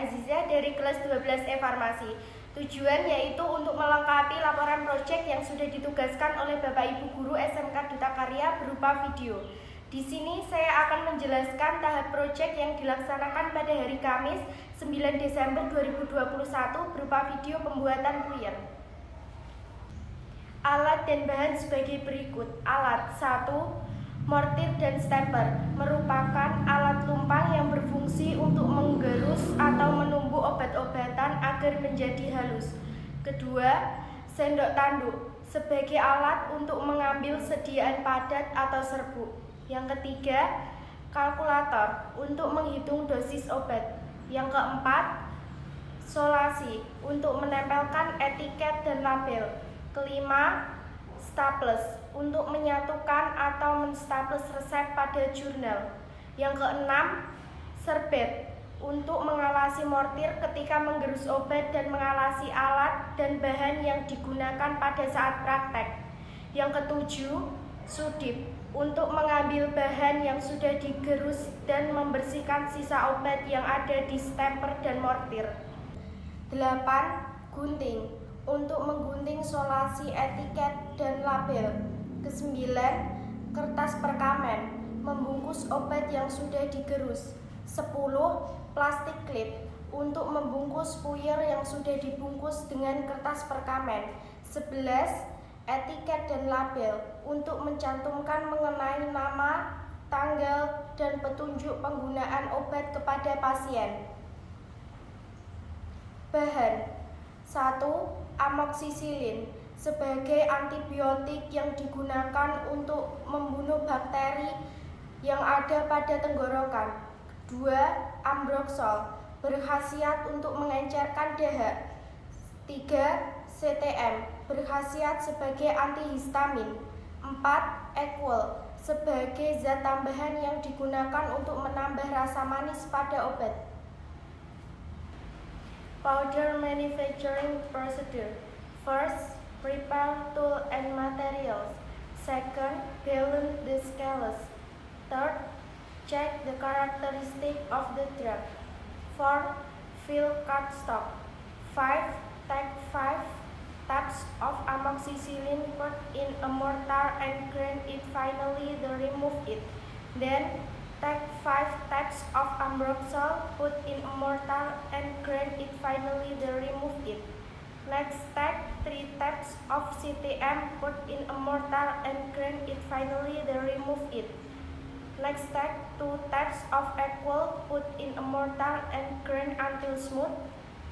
Azizah dari kelas 12 Farmasi. Tujuan yaitu untuk melengkapi laporan proyek yang sudah ditugaskan oleh Bapak Ibu Guru SMK Duta Karya berupa video. Di sini saya akan menjelaskan tahap proyek yang dilaksanakan pada hari Kamis 9 Desember 2021 berupa video pembuatan puyer. Alat dan bahan sebagai berikut. Alat 1. Mortir dan stepper merupakan alat lumpang yang berfungsi untuk menggerus atau menumbuk obat-obatan agar menjadi halus. Kedua, sendok tanduk sebagai alat untuk mengambil sediaan padat atau serbuk. Yang ketiga, kalkulator untuk menghitung dosis obat. Yang keempat, solasi untuk menempelkan etiket dan label. Kelima, staples untuk menyatukan atau menstaples resep pada jurnal. Yang keenam, serbet untuk mengawasi mortir ketika menggerus obat dan mengawasi alat dan bahan yang digunakan pada saat praktek. Yang ketujuh, sudip untuk mengambil bahan yang sudah digerus dan membersihkan sisa obat yang ada di stepper dan mortir. 8. Gunting untuk menggunting solasi etiket dan label. Ke-9, kertas perkamen membungkus obat yang sudah digerus. 10. Plastik klip untuk membungkus puyer yang sudah dibungkus dengan kertas perkamen. 11. Etiket dan label untuk mencantumkan mengenai nama, tanggal, dan petunjuk penggunaan obat kepada pasien. Bahan 1. Amoksisilin sebagai antibiotik yang digunakan untuk membunuh bakteri yang ada pada tenggorokan. 2. Ambroxol berkhasiat untuk mengencerkan dahak. 3. CTM berkhasiat sebagai antihistamin. 4. Equal sebagai zat tambahan yang digunakan untuk menambah rasa manis pada obat. Powder manufacturing procedure. First, prepare tool and materials. Second, balance the scales. Third, check the characteristic of the drug. Fourth, fill cardstock. 5. Take 5 taps of amoxicillin, put in a mortar and grind it. Finally, remove it. Then, take 5 taps of ambroxol, put in a mortar and grind it. Finally, remove it. Next, take 3 taps of CTM, put in a mortar and grind it. Finally, remove it. Next, take 2 taps of Equal, put in a mortar and grind until smooth.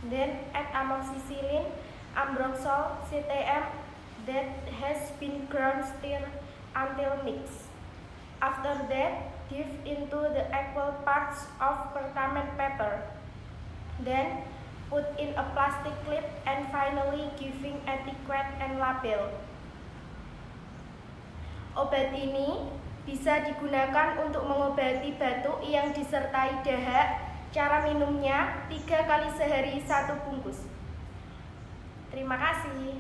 Then, add amoxicillin, ambroxol, CTM that has been ground, stir until mixed. After that, dip into the equal parts of perkamen paper. Then, put in a plastic clip and finally giving etiquette and label. Obat ini bisa digunakan untuk mengobati batuk yang disertai dahak. Cara minumnya 3 kali sehari 1 bungkus. Terima kasih.